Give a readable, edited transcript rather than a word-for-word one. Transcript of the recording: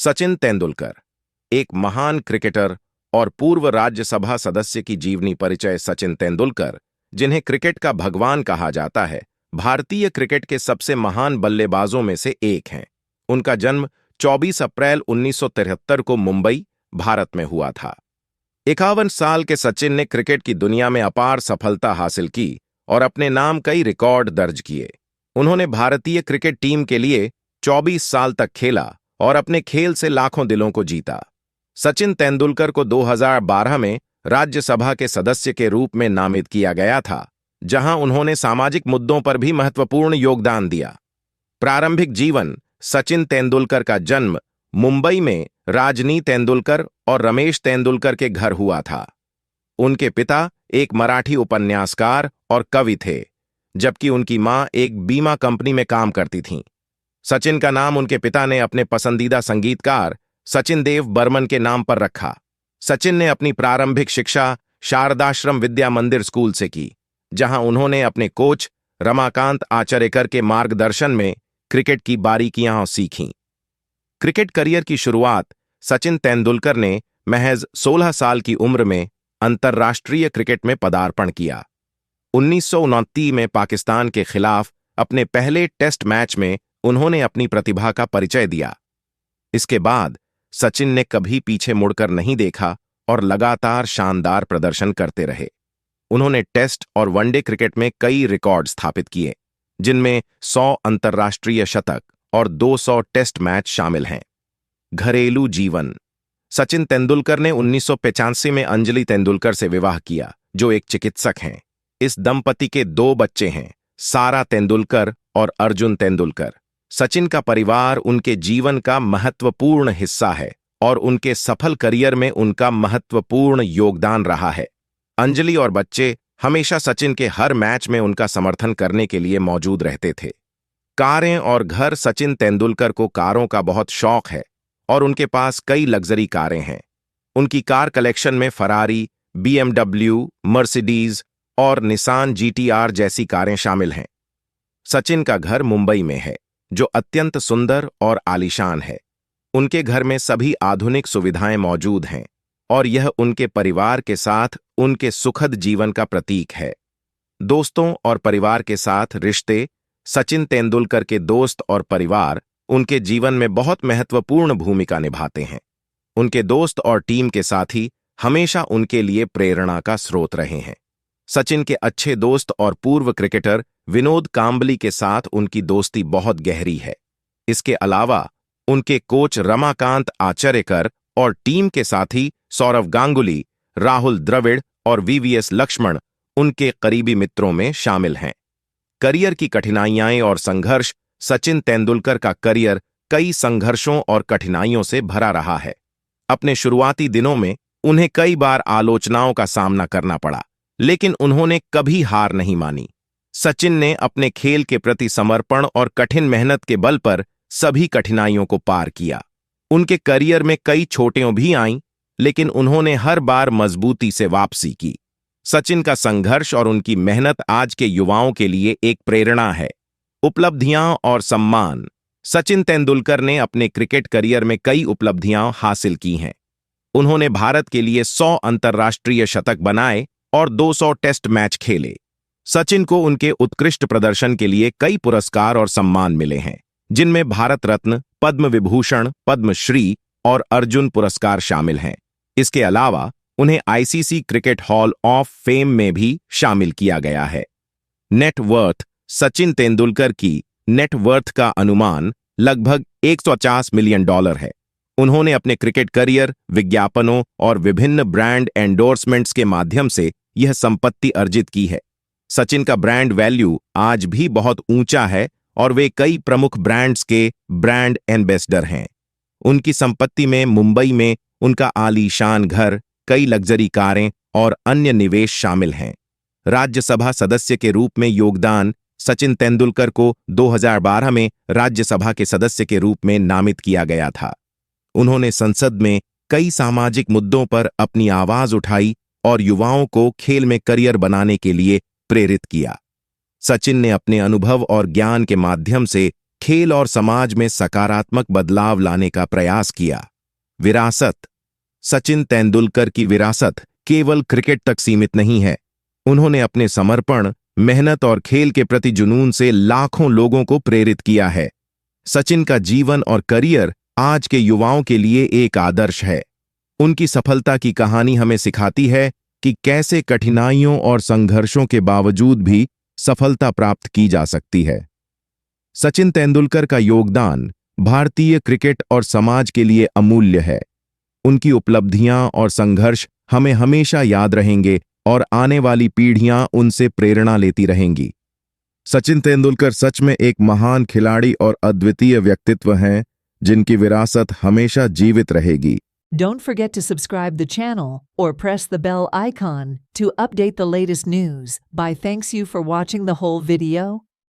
सचिन तेंदुलकर, एक महान क्रिकेटर और पूर्व राज्यसभा सदस्य की जीवनी परिचय। सचिन तेंदुलकर, जिन्हें क्रिकेट का भगवान कहा जाता है, भारतीय क्रिकेट के सबसे महान बल्लेबाजों में से एक हैं। उनका जन्म 24 अप्रैल 1973 को मुंबई, भारत में हुआ था। 51 साल के सचिन ने क्रिकेट की दुनिया में अपार सफलता हासिल की और अपने नाम कई रिकॉर्ड दर्ज किए। उन्होंने भारतीय क्रिकेट टीम के लिए 24 साल तक खेला और अपने खेल से लाखों दिलों को जीता। सचिन तेंदुलकर को 2012 में राज्यसभा के सदस्य के रूप में नामित किया गया था, जहां उन्होंने सामाजिक मुद्दों पर भी महत्वपूर्ण योगदान दिया। प्रारंभिक जीवन। सचिन तेंदुलकर का जन्म मुंबई में राजनी तेंदुलकर और रमेश तेंदुलकर के घर हुआ था। उनके पिता एक मराठी उपन्यासकार और कवि थे, जबकि उनकी मां एक बीमा कंपनी में काम करती थीं। सचिन का नाम उनके पिता ने अपने पसंदीदा संगीतकार सचिन देव बर्मन के नाम पर रखा। सचिन ने अपनी प्रारंभिक शिक्षा शारदाश्रम विद्या मंदिर स्कूल से की, जहां उन्होंने अपने कोच रमाकांत आचरेकर के मार्गदर्शन में क्रिकेट की बारीकियां सीखीं। क्रिकेट करियर की शुरुआत सचिन तेंदुलकर ने महज 16 साल की उम्र में अंतर्राष्ट्रीय क्रिकेट में पदार्पण किया। 1929 में पाकिस्तान के खिलाफ अपने पहले टेस्ट मैच में उन्होंने अपनी प्रतिभा का परिचय दिया। इसके बाद सचिन ने कभी पीछे मुड़कर नहीं देखा और लगातार शानदार प्रदर्शन करते रहे। उन्होंने टेस्ट और वनडे क्रिकेट में कई रिकॉर्ड स्थापित किए, जिनमें 100 अंतर्राष्ट्रीय शतक और 200 टेस्ट मैच शामिल हैं। घरेलू जीवन। सचिन तेंदुलकर ने 1985 में अंजलि तेंदुलकर से विवाह किया, जो एक चिकित्सक हैं। इस दंपति के 2 बच्चे हैं, सारा तेंदुलकर और अर्जुन तेंदुलकर। सचिन का परिवार उनके जीवन का महत्वपूर्ण हिस्सा है और उनके सफल करियर में उनका महत्वपूर्ण योगदान रहा है। अंजलि और बच्चे हमेशा सचिन के हर मैच में उनका समर्थन करने के लिए मौजूद रहते थे। कारें और घर। सचिन तेंदुलकर को कारों का बहुत शौक है और उनके पास कई लग्जरी कारें हैं। उनकी कार कलेक्शन में फरारी, BMW, मर्सिडीज और निसान GTR जैसी कारें शामिल हैं। सचिन का घर मुंबई में है, जो अत्यंत सुंदर और आलीशान है। उनके घर में सभी आधुनिक सुविधाएं मौजूद हैं और यह उनके परिवार के साथ उनके सुखद जीवन का प्रतीक है। दोस्तों और परिवार के साथ रिश्ते। सचिन तेंदुलकर के दोस्त और परिवार उनके जीवन में बहुत महत्वपूर्ण भूमिका निभाते हैं। उनके दोस्त और टीम के साथी हमेशा उनके लिए प्रेरणा का स्रोत रहे हैं। सचिन के अच्छे दोस्त और पूर्व क्रिकेटर विनोद कांबली के साथ उनकी दोस्ती बहुत गहरी है। इसके अलावा उनके कोच रमाकांत आचरेकर और टीम के साथी सौरव गांगुली, राहुल द्रविड़ और VVS लक्ष्मण उनके करीबी मित्रों में शामिल हैं। करियर की कठिनाइयां और संघर्ष। सचिन तेंदुलकर का करियर कई संघर्षों और कठिनाइयों से भरा रहा है। अपने शुरुआती दिनों में उन्हें कई बार आलोचनाओं का सामना करना पड़ा, लेकिन उन्होंने कभी हार नहीं मानी। सचिन ने अपने खेल के प्रति समर्पण और कठिन मेहनत के बल पर सभी कठिनाइयों को पार किया। उनके करियर में कई चोटें भी आईं, लेकिन उन्होंने हर बार मजबूती से वापसी की। सचिन का संघर्ष और उनकी मेहनत आज के युवाओं के लिए एक प्रेरणा है। उपलब्धियां और सम्मान। सचिन तेंदुलकर ने अपने क्रिकेट करियर में कई उपलब्धियां हासिल की हैं। उन्होंने भारत के लिए 100 अंतर्राष्ट्रीय शतक बनाए और 200 टेस्ट मैच खेले। सचिन को उनके उत्कृष्ट प्रदर्शन के लिए कई पुरस्कार और सम्मान मिले हैं, जिनमें भारत रत्न, पद्म विभूषण, पद्मश्री और अर्जुन पुरस्कार शामिल हैं। इसके अलावा उन्हें ICC cricket hall of fame में भी शामिल किया गया है। नेटवर्थ। सचिन तेंदुलकर की नेटवर्थ का अनुमान लगभग $150 मिलियन है। उन्होंने अपने क्रिकेट करियर, विज्ञापनों और विभिन्न ब्रांड एंडोर्समेंट्स के माध्यम से यह संपत्ति अर्जित की है। सचिन का ब्रांड वैल्यू आज भी बहुत ऊंचा है और वे कई प्रमुख ब्रांड्स के ब्रांड एम्बेसडर हैं। उनकी संपत्ति में मुंबई में उनका आलीशान घर, कई लग्जरी कारें और अन्य निवेश शामिल हैं। राज्यसभा सदस्य के रूप में योगदान। सचिन तेंदुलकर को 2012 में राज्यसभा के सदस्य के रूप में नामित किया गया था। उन्होंने संसद में कई सामाजिक मुद्दों पर अपनी आवाज उठाई और युवाओं को खेल में करियर बनाने के लिए प्रेरित किया। सचिन ने अपने अनुभव और ज्ञान के माध्यम से खेल और समाज में सकारात्मक बदलाव लाने का प्रयास किया। विरासत। सचिन तेंदुलकर की विरासत केवल क्रिकेट तक सीमित नहीं है। उन्होंने अपने समर्पण, मेहनत और खेल के प्रति जुनून से लाखों लोगों को प्रेरित किया है। सचिन का जीवन और करियर आज के युवाओं के लिए एक आदर्श है। उनकी सफलता की कहानी हमें सिखाती है कि कैसे कठिनाइयों और संघर्षों के बावजूद भी सफलता प्राप्त की जा सकती है। सचिन तेंदुलकर का योगदान भारतीय क्रिकेट और समाज के लिए अमूल्य है। उनकी उपलब्धियां और संघर्ष हमें हमेशा याद रहेंगे और आने वाली पीढ़ियां उनसे प्रेरणा लेती रहेंगी। सचिन तेंदुलकर सच में एक महान खिलाड़ी और अद्वितीय व्यक्तित्व हैं, जिनकी विरासत हमेशा जीवित रहेगी। Don't forget to subscribe the channel or press the bell icon to update the latest news. Bye. Thanks you for watching the whole video.